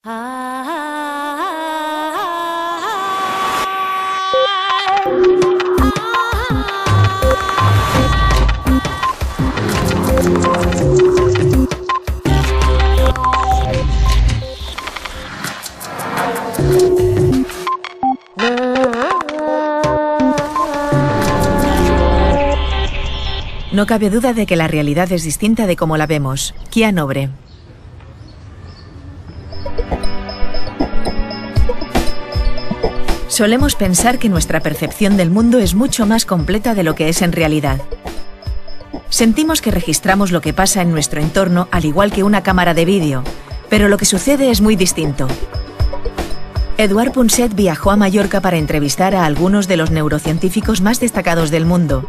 No cabe duda de que la realidad es distinta de cómo la vemos. Kia Nobre. Solemos pensar que nuestra percepción del mundo es mucho más completa de lo que es en realidad. Sentimos que registramos lo que pasa en nuestro entorno al igual que una cámara de vídeo, pero lo que sucede es muy distinto. Edouard Punset viajó a Mallorca para entrevistar a algunos de los neurocientíficos más destacados del mundo,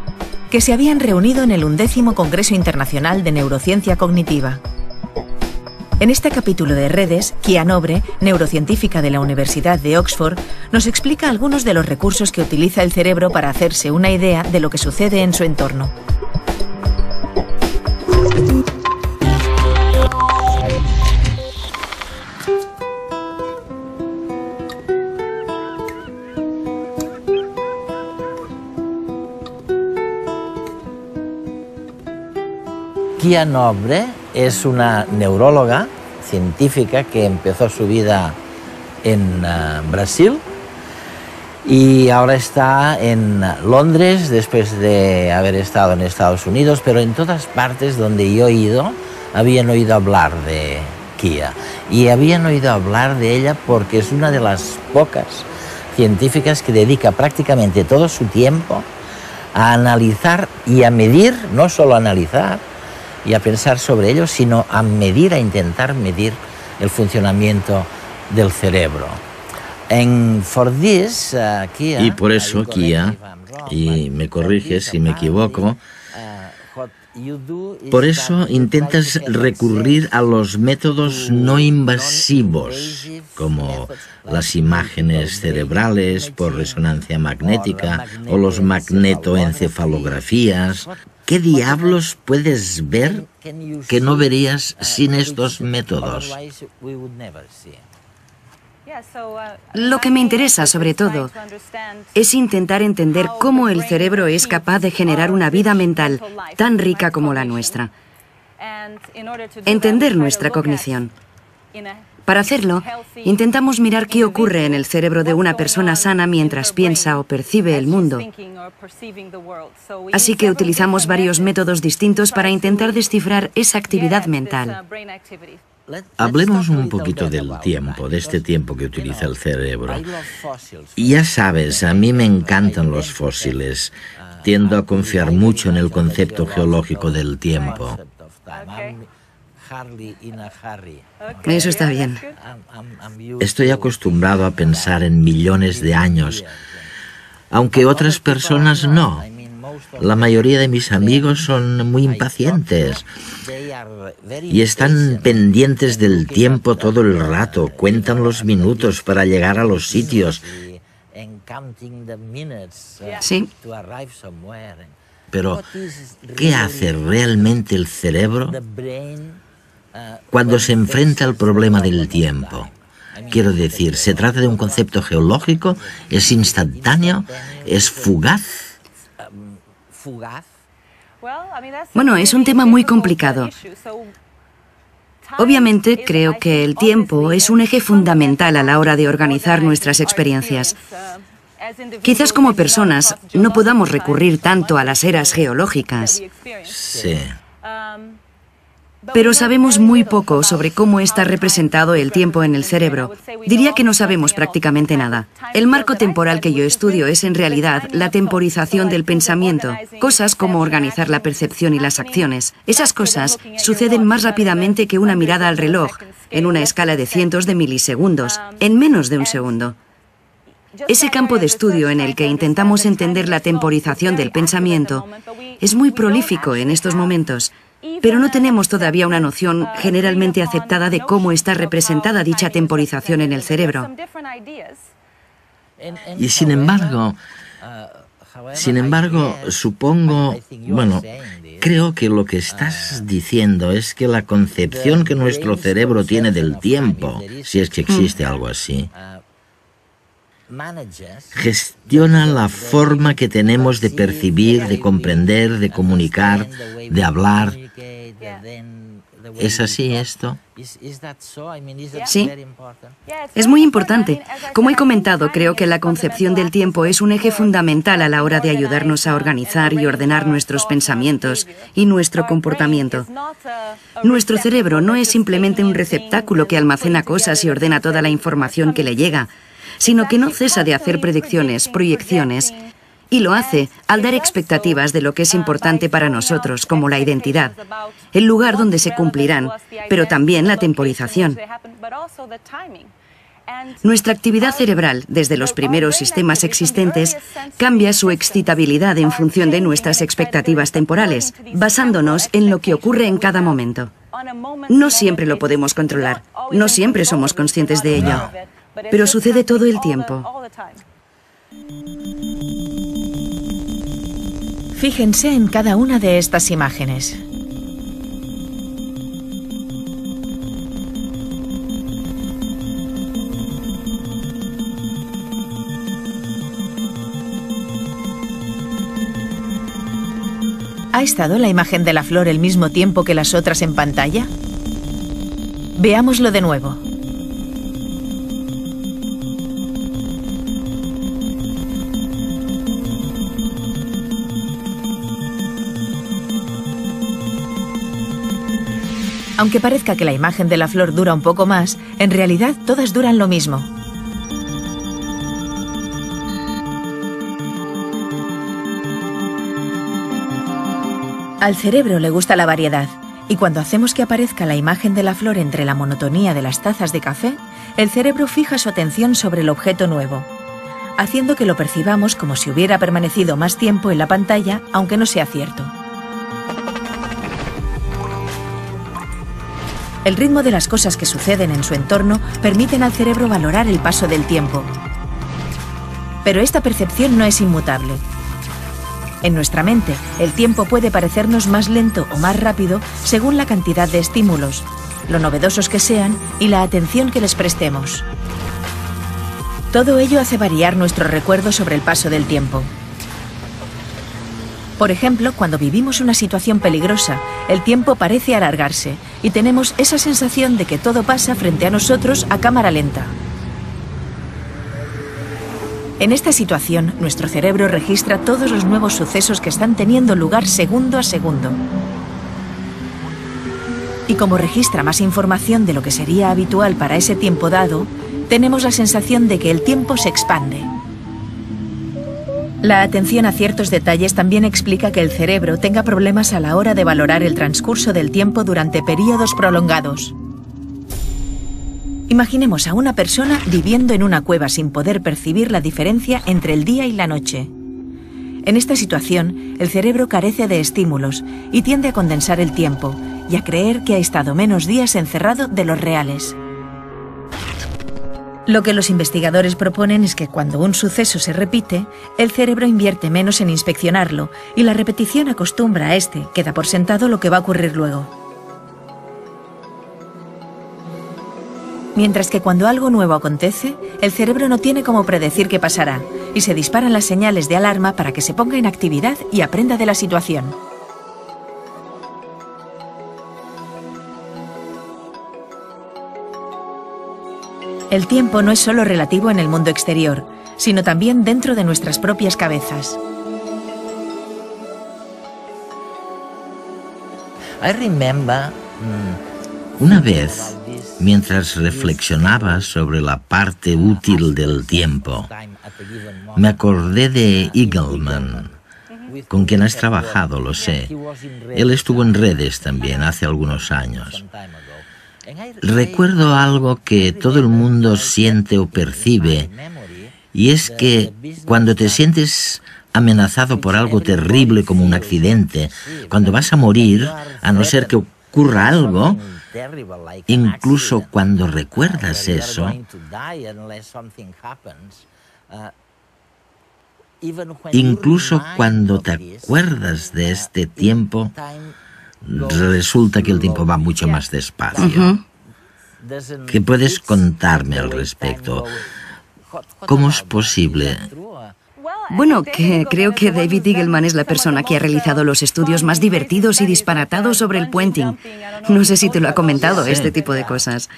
que se habían reunido en el 11º Congreso Internacional de Neurociencia Cognitiva. En este capítulo de Redes, Kia Nobre, neurocientífica de la Universidad de Oxford, nos explica algunos de los recursos que utiliza el cerebro para hacerse una idea de lo que sucede en su entorno. Kia Nobre es una neuróloga científica que empezó su vida en Brasil y ahora está en Londres después de haber estado en Estados Unidos, pero en todas partes donde yo he ido habían oído hablar de Kia y habían oído hablar de ella porque es una de las pocas científicas que dedica prácticamente todo su tiempo a analizar y a medir, no solo a analizar, y a pensar sobre ello, sino a medir, a intentar medir el funcionamiento del cerebro. Y por eso, Kia, y me corriges si me equivoco, por eso intentas recurrir a los métodos no invasivos, como las imágenes cerebrales por resonancia magnética o los magnetoencefalografías. ¿Qué diablos puedes ver que no verías sin estos métodos? Lo que me interesa, sobre todo, es intentar entender cómo el cerebro es capaz de generar una vida mental tan rica como la nuestra. Entender nuestra cognición. Para hacerlo, intentamos mirar qué ocurre en el cerebro de una persona sana mientras piensa o percibe el mundo. Así que utilizamos varios métodos distintos para intentar descifrar esa actividad mental. Hablemos un poquito del tiempo, de este tiempo que utiliza el cerebro. Y ya sabes, a mí me encantan los fósiles. Tiendo a confiar mucho en el concepto geológico del tiempo. Eso está bien. Estoy acostumbrado a pensar en millones de años, aunque otras personas no. La mayoría de mis amigos son muy impacientes y están pendientes del tiempo todo el rato, cuentan los minutos para llegar a los sitios. Sí. Pero, ¿qué hace realmente el cerebro cuando se enfrenta al problema del tiempo? Quiero decir, ¿se trata de un concepto geológico? ¿Es instantáneo? ¿Es fugaz? Bueno, es un tema muy complicado. Obviamente, creo que el tiempo es un eje fundamental a la hora de organizar nuestras experiencias. Quizás como personas no podamos recurrir tanto a las eras geológicas. Sí. Pero sabemos muy poco sobre cómo está representado el tiempo en el cerebro. Diría que no sabemos prácticamente nada. El marco temporal que yo estudio es en realidad la temporización del pensamiento, cosas como organizar la percepción y las acciones. Esas cosas suceden más rápidamente que una mirada al reloj, en una escala de cientos de milisegundos, en menos de un segundo. Ese campo de estudio en el que intentamos entender la temporización del pensamiento es muy prolífico en estos momentos. Pero no tenemos todavía una noción generalmente aceptada de cómo está representada dicha temporización en el cerebro. Y sin embargo, Sin embargo, creo que lo que estás diciendo es que la concepción que nuestro cerebro tiene del tiempo, si es que existe algo así, gestiona la forma que tenemos de percibir, de comprender, de comunicar, de hablar. ¿Es así esto? Sí, es muy importante. Como he comentado, creo que la concepción del tiempo es un eje fundamental a la hora de ayudarnos a organizar y ordenar nuestros pensamientos y nuestro comportamiento. Nuestro cerebro no es simplemente un receptáculo que almacena cosas y ordena toda la información que le llega, sino que no cesa de hacer predicciones, proyecciones, y lo hace al dar expectativas de lo que es importante para nosotros, como la identidad, el lugar donde se cumplirán, pero también la temporización. Nuestra actividad cerebral, desde los primeros sistemas existentes, cambia su excitabilidad en función de nuestras expectativas temporales, basándonos en lo que ocurre en cada momento. No siempre lo podemos controlar, no siempre somos conscientes de ello, pero sucede todo el tiempo. Fíjense en cada una de estas imágenes. ¿Ha estado la imagen de la flor el mismo tiempo que las otras en pantalla? Veámoslo de nuevo. Aunque parezca que la imagen de la flor dura un poco más, en realidad todas duran lo mismo. Al cerebro le gusta la variedad, y cuando hacemos que aparezca la imagen de la flor entre la monotonía de las tazas de café, el cerebro fija su atención sobre el objeto nuevo, haciendo que lo percibamos como si hubiera permanecido más tiempo en la pantalla, aunque no sea cierto. El ritmo de las cosas que suceden en su entorno permiten al cerebro valorar el paso del tiempo. Pero esta percepción no es inmutable. En nuestra mente, el tiempo puede parecernos más lento o más rápido según la cantidad de estímulos, lo novedosos que sean y la atención que les prestemos. Todo ello hace variar nuestro recuerdo sobre el paso del tiempo. Por ejemplo, cuando vivimos una situación peligrosa, el tiempo parece alargarse y tenemos esa sensación de que todo pasa frente a nosotros a cámara lenta. En esta situación, nuestro cerebro registra todos los nuevos sucesos que están teniendo lugar segundo a segundo. Y como registra más información de lo que sería habitual para ese tiempo dado, tenemos la sensación de que el tiempo se expande. La atención a ciertos detalles también explica que el cerebro tenga problemas a la hora de valorar el transcurso del tiempo durante periodos prolongados. Imaginemos a una persona viviendo en una cueva sin poder percibir la diferencia entre el día y la noche. En esta situación, el cerebro carece de estímulos y tiende a condensar el tiempo y a creer que ha estado menos días encerrado de los reales. Lo que los investigadores proponen es que cuando un suceso se repite, el cerebro invierte menos en inspeccionarlo y la repetición acostumbra a este, que da por sentado lo que va a ocurrir luego. Mientras que cuando algo nuevo acontece, el cerebro no tiene cómo predecir qué pasará y se disparan las señales de alarma para que se ponga en actividad y aprenda de la situación. El tiempo no es solo relativo en el mundo exterior, sino también dentro de nuestras propias cabezas. Una vez, mientras reflexionaba sobre la parte útil del tiempo, me acordé de Eagleman, con quien has trabajado, lo sé. Él estuvo en redes también hace algunos años. Recuerdo algo que todo el mundo siente o percibe, y es que cuando te sientes amenazado por algo terrible como un accidente, cuando vas a morir, a no ser que ocurra algo, incluso cuando recuerdas eso, Incluso cuando te acuerdas de este tiempo, resulta que el tiempo va mucho más despacio. ¿Qué puedes contarme al respecto? ¿Cómo es posible? Bueno, que creo que David Eagleman es la persona que ha realizado los estudios más divertidos y disparatados sobre el puenting. No sé si te lo ha comentado, este tipo de cosas.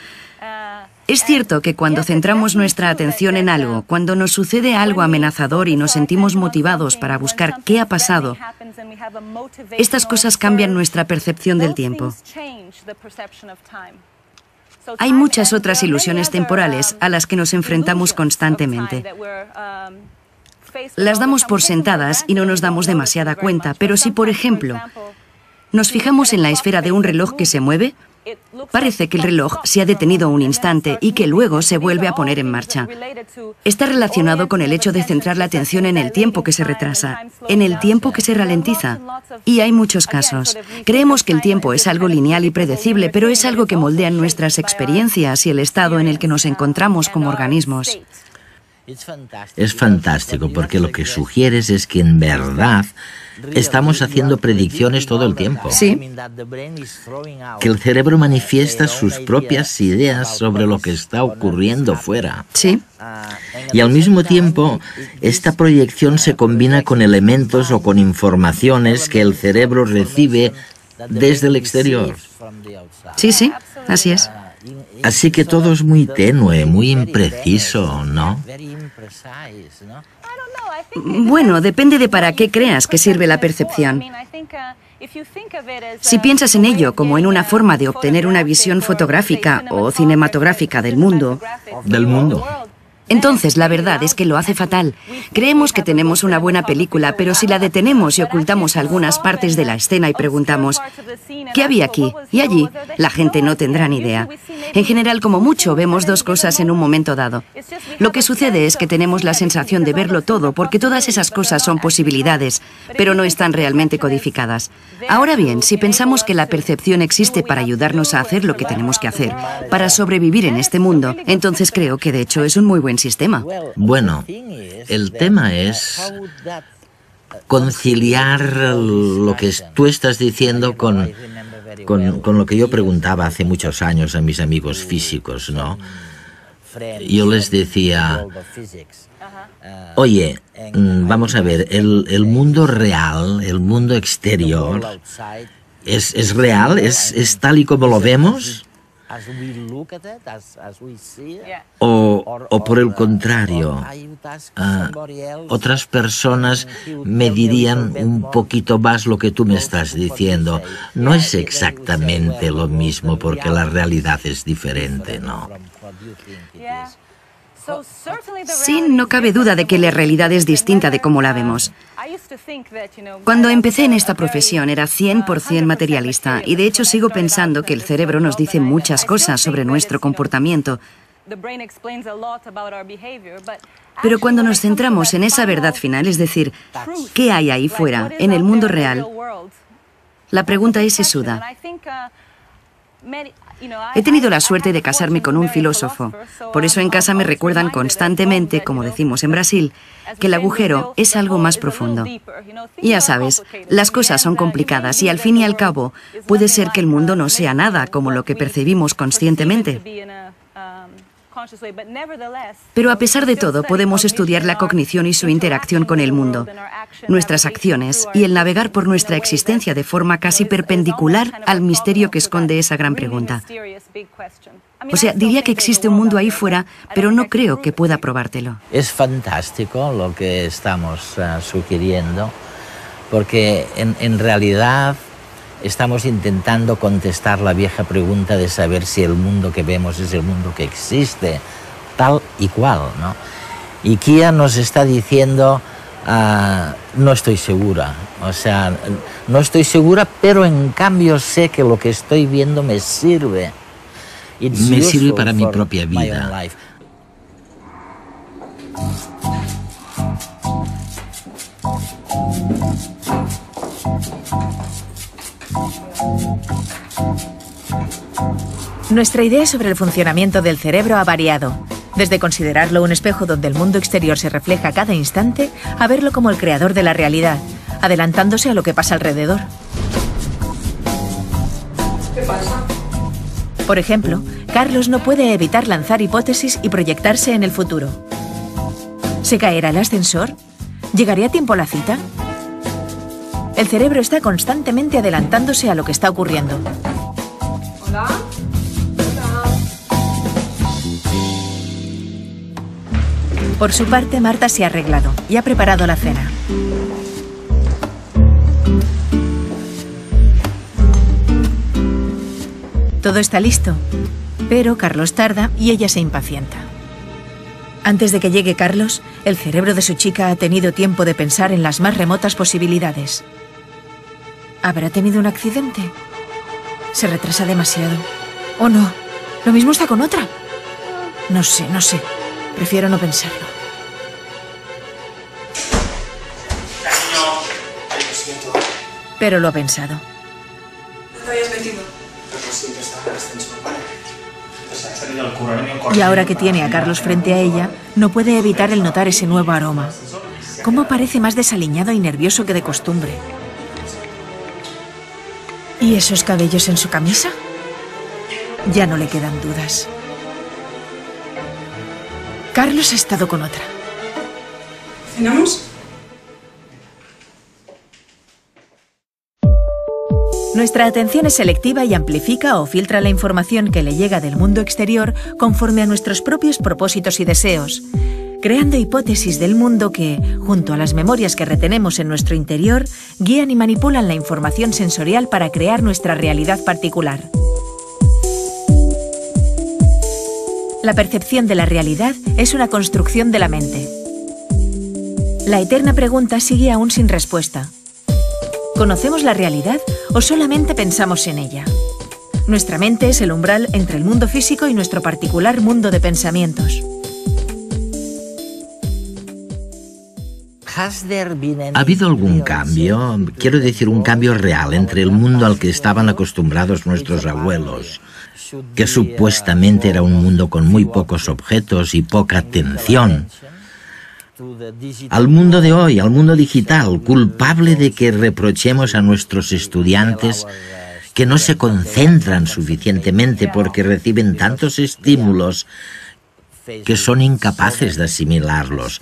Es cierto que cuando centramos nuestra atención en algo, cuando nos sucede algo amenazador y nos sentimos motivados para buscar qué ha pasado, estas cosas cambian nuestra percepción del tiempo. Hay muchas otras ilusiones temporales a las que nos enfrentamos constantemente. Las damos por sentadas y no nos damos demasiada cuenta, pero si, por ejemplo, nos fijamos en la esfera de un reloj que se mueve, parece que el reloj se ha detenido un instante y que luego se vuelve a poner en marcha. Está relacionado con el hecho de centrar la atención en el tiempo que se retrasa, en el tiempo que se ralentiza. Y hay muchos casos. Creemos que el tiempo es algo lineal y predecible, pero es algo que moldea nuestras experiencias y el estado en el que nos encontramos como organismos. Es fantástico porque lo que sugieres es que en verdad estamos haciendo predicciones todo el tiempo. Sí. Que el cerebro manifiesta sus propias ideas sobre lo que está ocurriendo fuera. Sí. Y al mismo tiempo, esta proyección se combina con elementos o con informaciones que el cerebro recibe desde el exterior. Sí, sí, así es. Así que todo es muy tenue, muy impreciso, ¿no? Bueno, depende de para qué creas que sirve la percepción. Si piensas en ello como en una forma de obtener una visión fotográfica o cinematográfica del mundo, entonces la verdad es que lo hace fatal. Creemos que tenemos una buena película, pero si la detenemos y ocultamos algunas partes de la escena y preguntamos ¿qué había aquí y allí?, la gente no tendrá ni idea. En general, como mucho, vemos dos cosas en un momento dado. Lo que sucede es que tenemos la sensación de verlo todo porque todas esas cosas son posibilidades, pero no están realmente codificadas. Ahora bien, si pensamos que la percepción existe para ayudarnos a hacer lo que tenemos que hacer, para sobrevivir en este mundo, entonces creo que de hecho es un muy buen sistema. Bueno, el tema es conciliar lo que tú estás diciendo con lo que yo preguntaba hace muchos años a mis amigos físicos, ¿no? Yo les decía, oye, vamos a ver, el mundo real, el mundo exterior, ¿es real? ¿Es tal y como lo vemos? O por el contrario, otras personas me dirían un poquito más lo que tú me estás diciendo. No es exactamente lo mismo porque la realidad es diferente, ¿no? Sí, no cabe duda de que la realidad es distinta de cómo la vemos. Cuando empecé en esta profesión era 100% materialista y de hecho sigo pensando que el cerebro nos dice muchas cosas sobre nuestro comportamiento. Pero cuando nos centramos en esa verdad final, es decir, ¿qué hay ahí fuera, en el mundo real? La pregunta es sesuda. He tenido la suerte de casarme con un filósofo. Por eso en casa me recuerdan constantemente, como decimos en Brasil, que el agujero es algo más profundo. Ya sabes, las cosas son complicadas y al fin y al cabo puede ser que el mundo no sea nada como lo que percibimos conscientemente. Pero a pesar de todo, podemos estudiar la cognición y su interacción con el mundo, nuestras acciones y el navegar por nuestra existencia de forma casi perpendicular al misterio que esconde esa gran pregunta. O sea, diría que existe un mundo ahí fuera, pero no creo que pueda probártelo. Es fantástico lo que estamos sugiriendo, porque en realidad estamos intentando contestar la vieja pregunta de saber si el mundo que vemos es el mundo que existe, tal y cual, ¿no? Y Kia nos está diciendo, no estoy segura, o sea, no estoy segura, pero en cambio sé que lo que estoy viendo me sirve. Me sirve para mi propia vida. Nuestra idea sobre el funcionamiento del cerebro ha variado. Desde considerarlo un espejo donde el mundo exterior se refleja cada instante, a verlo como el creador de la realidad, adelantándose a lo que pasa alrededor. ¿Qué pasa? Por ejemplo, Carlos no puede evitar lanzar hipótesis y proyectarse en el futuro. ¿Se caerá el ascensor? ¿Llegaré a tiempo a la cita? El cerebro está constantemente adelantándose a lo que está ocurriendo. Hola. Hola. Por su parte, Marta se ha arreglado y ha preparado la cena. Todo está listo, pero Carlos tarda y ella se impacienta. Antes de que llegue Carlos, el cerebro de su chica ha tenido tiempo de pensar en las más remotas posibilidades. ¿Habrá tenido un accidente? Se retrasa demasiado. ¿O no? ¿Lo mismo está con otra? No sé. Prefiero no pensarlo. Pero lo ha pensado. ¿Dónde habías metido? Y ahora que tiene a Carlos frente a ella, no puede evitar el notar ese nuevo aroma. ¿Cómo parece más desaliñado y nervioso que de costumbre? ¿Y esos cabellos en su camisa? Ya no le quedan dudas. Carlos ha estado con otra. ¿Cenamos? Nuestra atención es selectiva y amplifica o filtra la información que le llega del mundo exterior conforme a nuestros propios propósitos y deseos, creando hipótesis del mundo que, junto a las memorias que retenemos en nuestro interior, guían y manipulan la información sensorial para crear nuestra realidad particular. La percepción de la realidad es una construcción de la mente. La eterna pregunta sigue aún sin respuesta. ¿Conocemos la realidad o solamente pensamos en ella? Nuestra mente es el umbral entre el mundo físico y nuestro particular mundo de pensamientos. ¿Ha habido algún cambio? Quiero decir, un cambio real entre el mundo al que estaban acostumbrados nuestros abuelos, que supuestamente era un mundo con muy pocos objetos y poca atención, al mundo de hoy, al mundo digital, culpable de que reprochemos a nuestros estudiantes que no se concentran suficientemente porque reciben tantos estímulos que son incapaces de asimilarlos?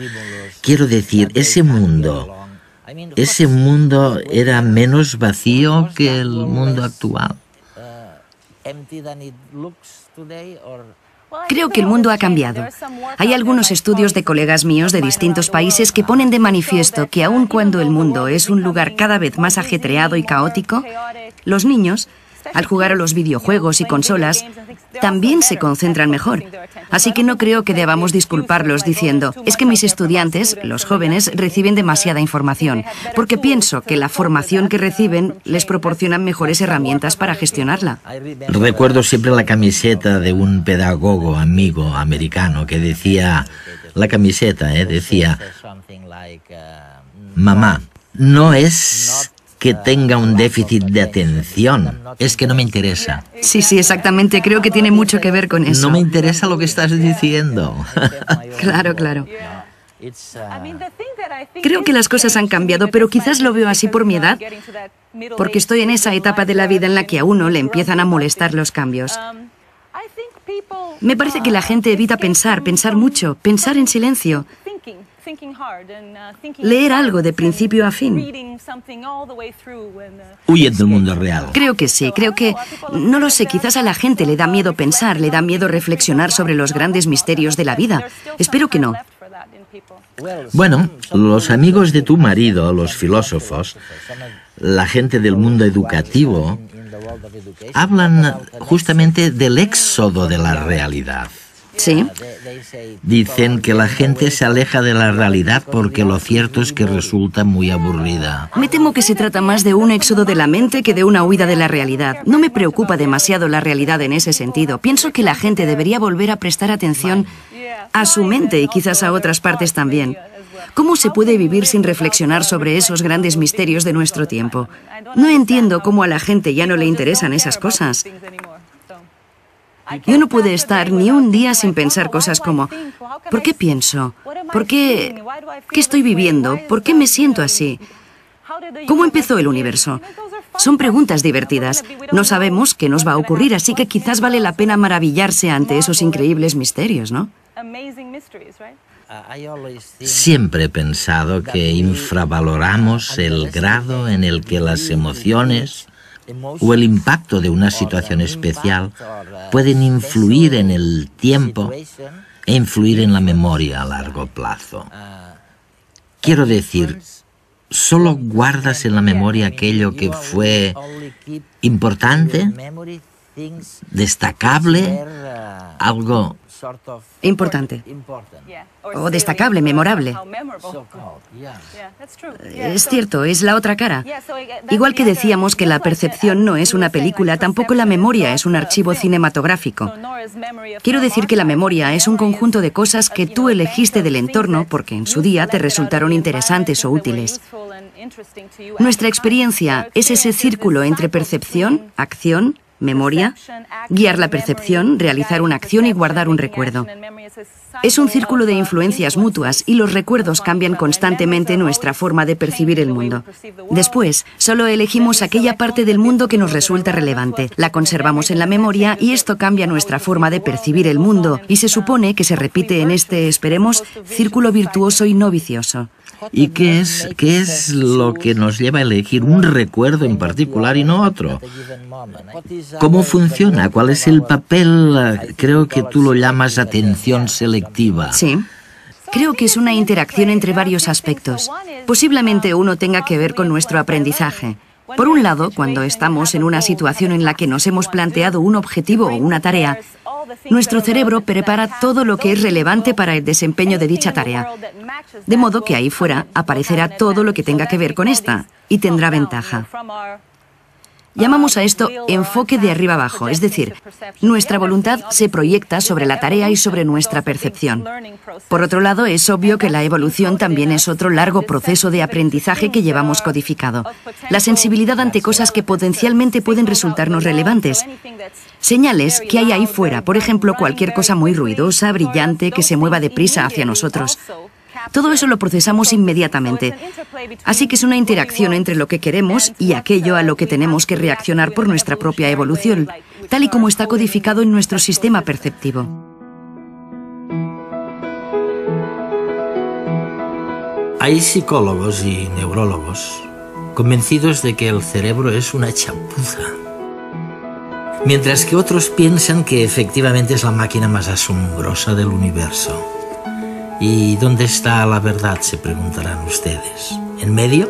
Quiero decir, ese mundo era menos vacío que el mundo actual. Creo que el mundo ha cambiado. Hay algunos estudios de colegas míos de distintos países que ponen de manifiesto que aun cuando el mundo es un lugar cada vez más ajetreado y caótico, los niños, al jugar a los videojuegos y consolas, también se concentran mejor. Así que no creo que debamos disculparlos diciendo, es que mis estudiantes, los jóvenes, reciben demasiada información, porque pienso que la formación que reciben les proporciona mejores herramientas para gestionarla. Recuerdo siempre la camiseta de un pedagogo amigo americano que decía, decía, mamá, no es que tenga un déficit de atención, es que no me interesa. Sí, exactamente, creo que tiene mucho que ver con eso. No me interesa lo que estás diciendo. Claro. Creo que las cosas han cambiado, pero quizás lo veo así por mi edad, porque estoy en esa etapa de la vida en la que a uno le empiezan a molestar los cambios. Me parece que la gente evita pensar mucho, pensar en silencio. Leer algo de principio a fin. Huyen del mundo real. Creo que sí, no lo sé, quizás a la gente le da miedo pensar, le da miedo reflexionar sobre los grandes misterios de la vida. Espero que no. Bueno, los amigos de tu marido, los filósofos, la gente del mundo educativo, hablan justamente del éxodo de la realidad. ¿Sí? Dicen que la gente se aleja de la realidad porque lo cierto es que resulta muy aburrida. Me temo que se trata más de un éxodo de la mente que de una huida de la realidad. No me preocupa demasiado la realidad en ese sentido. Pienso que la gente debería volver a prestar atención a su mente y quizás a otras partes también. ¿Cómo se puede vivir sin reflexionar sobre esos grandes misterios de nuestro tiempo? No entiendo cómo a la gente ya no le interesan esas cosas. Yo no puedo estar ni un día sin pensar cosas como, ¿por qué pienso? ¿Por qué? ¿Qué estoy viviendo? ¿Por qué me siento así? ¿Cómo empezó el universo? Son preguntas divertidas. No sabemos qué nos va a ocurrir, así que quizás vale la pena maravillarse ante esos increíbles misterios, ¿no? Siempre he pensado que infravaloramos el grado en el que las emociones o el impacto de una situación especial pueden influir en el tiempo e influir en la memoria a largo plazo. Quiero decir, ¿solo guardas en la memoria aquello que fue importante, destacable, algo importante? O destacable, memorable. Es cierto, es la otra cara. Igual que decíamos que la percepción no es una película, tampoco la memoria es un archivo cinematográfico. Quiero decir que la memoria es un conjunto de cosas que tú elegiste del entorno porque en su día te resultaron interesantes o útiles. Nuestra experiencia es ese círculo entre percepción, acción, memoria, guiar la percepción, realizar una acción y guardar un recuerdo. Es un círculo de influencias mutuas y los recuerdos cambian constantemente nuestra forma de percibir el mundo. Después, solo elegimos aquella parte del mundo que nos resulta relevante, la conservamos en la memoria y esto cambia nuestra forma de percibir el mundo y se supone que se repite en este, esperemos, círculo virtuoso y no vicioso. ¿Y qué es lo que nos lleva a elegir un recuerdo en particular y no otro? ¿Cómo funciona? ¿Cuál es el papel? Creo que tú lo llamas atención selectiva. Sí. Creo que es una interacción entre varios aspectos. Posiblemente uno tenga que ver con nuestro aprendizaje. Por un lado, cuando estamos en una situación en la que nos hemos planteado un objetivo o una tarea, nuestro cerebro prepara todo lo que es relevante para el desempeño de dicha tarea. De modo que ahí fuera aparecerá todo lo que tenga que ver con esta y tendrá ventaja. Llamamos a esto enfoque de arriba abajo, es decir, nuestra voluntad se proyecta sobre la tarea y sobre nuestra percepción. Por otro lado, es obvio que la evolución también es otro largo proceso de aprendizaje que llevamos codificado. La sensibilidad ante cosas que potencialmente pueden resultarnos relevantes. Señales que hay ahí fuera, por ejemplo, cualquier cosa muy ruidosa, brillante, que se mueva deprisa hacia nosotros. Todo eso lo procesamos inmediatamente. Así que es una interacción entre lo que queremos y aquello a lo que tenemos que reaccionar por nuestra propia evolución, tal y como está codificado en nuestro sistema perceptivo. Hay psicólogos y neurólogos convencidos de que el cerebro es una chapuza, mientras que otros piensan que efectivamente es la máquina más asombrosa del universo. ¿Y dónde está la verdad?, se preguntarán ustedes. ¿En medio?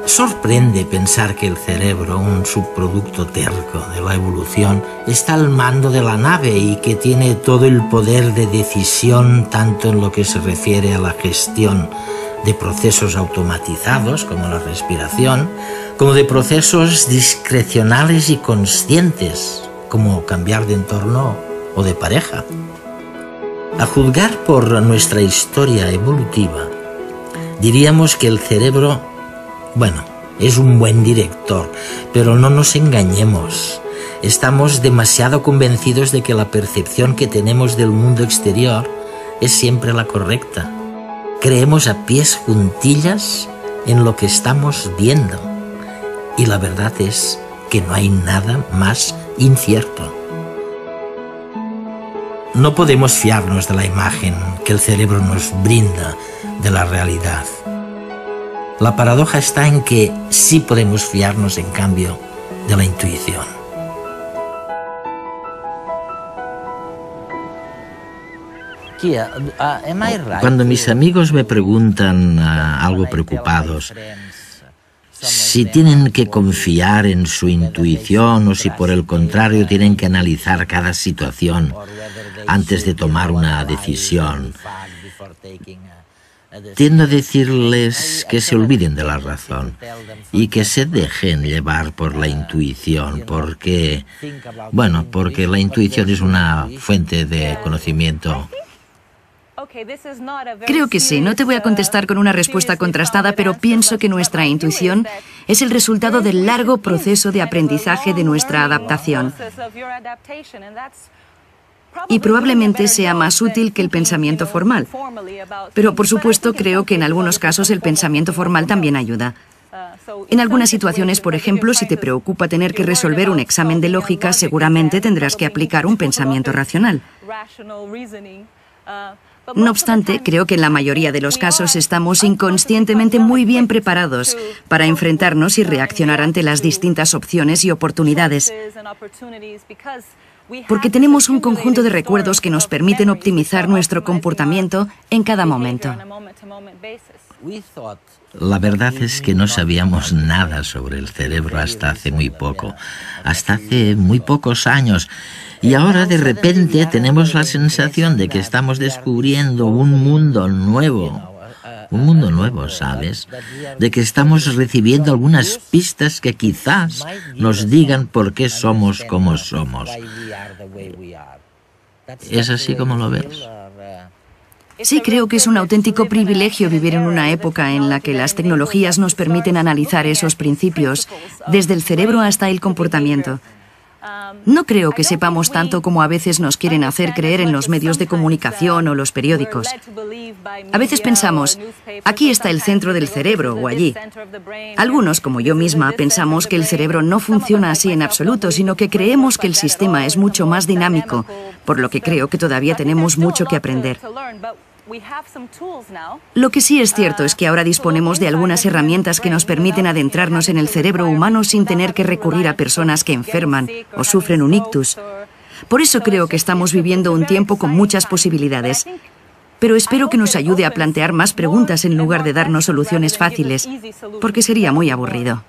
Sorprende pensar que el cerebro, un subproducto terco de la evolución, está al mando de la nave y que tiene todo el poder de decisión tanto en lo que se refiere a la gestión de procesos automatizados como la respiración, como de procesos discrecionales y conscientes como cambiar de entorno o de pareja. A juzgar por nuestra historia evolutiva, diríamos que el cerebro, es un buen director, pero no nos engañemos. Estamos demasiado convencidos de que la percepción que tenemos del mundo exterior es siempre la correcta. Creemos a pies juntillas en lo que estamos viendo. Y la verdad es que no hay nada más incierto. No podemos fiarnos de la imagen que el cerebro nos brinda de la realidad. La paradoja está en que sí podemos fiarnos, en cambio, de la intuición. Cuando mis amigos me preguntan algo preocupados, si tienen que confiar en su intuición o si por el contrario tienen que analizar cada situación antes de tomar una decisión, tiendo a decirles que se olviden de la razón y que se dejen llevar por la intuición, porque la intuición es una fuente de conocimiento Creo que sí, no te voy a contestar con una respuesta contrastada, pero pienso que nuestra intuición es el resultado del largo proceso de aprendizaje de nuestra adaptación. Y probablemente sea más útil que el pensamiento formal. Pero por supuesto creo que en algunos casos el pensamiento formal también ayuda. En algunas situaciones, por ejemplo, si te preocupa tener que resolver un examen de lógica, seguramente tendrás que aplicar un pensamiento racional. No obstante, creo que en la mayoría de los casos estamos inconscientemente muy bien preparados para enfrentarnos y reaccionar ante las distintas opciones y oportunidades, porque tenemos un conjunto de recuerdos que nos permiten optimizar nuestro comportamiento en cada momento. La verdad es que no sabíamos nada sobre el cerebro hasta hace muy poco, hasta hace muy pocos años. Y ahora de repente tenemos la sensación de que estamos descubriendo un mundo nuevo, ¿sabes? De que estamos recibiendo algunas pistas que quizás nos digan por qué somos como somos. ¿Es así como lo ves? Sí, creo que es un auténtico privilegio vivir en una época en la que las tecnologías nos permiten analizar esos principios, desde el cerebro hasta el comportamiento. No creo que sepamos tanto como a veces nos quieren hacer creer en los medios de comunicación o los periódicos. A veces pensamos, aquí está el centro del cerebro o allí. Algunos, como yo misma, pensamos que el cerebro no funciona así en absoluto, sino que creemos que el sistema es mucho más dinámico, por lo que creo que todavía tenemos mucho que aprender. Lo que sí es cierto es que ahora disponemos de algunas herramientas que nos permiten adentrarnos en el cerebro humano sin tener que recurrir a personas que enferman o sufren un ictus. Por eso creo que estamos viviendo un tiempo con muchas posibilidades. Pero espero que nos ayude a plantear más preguntas en lugar de darnos soluciones fáciles, porque sería muy aburrido.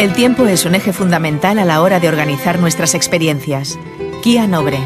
El tiempo es un eje fundamental a la hora de organizar nuestras experiencias. Kia Nobre.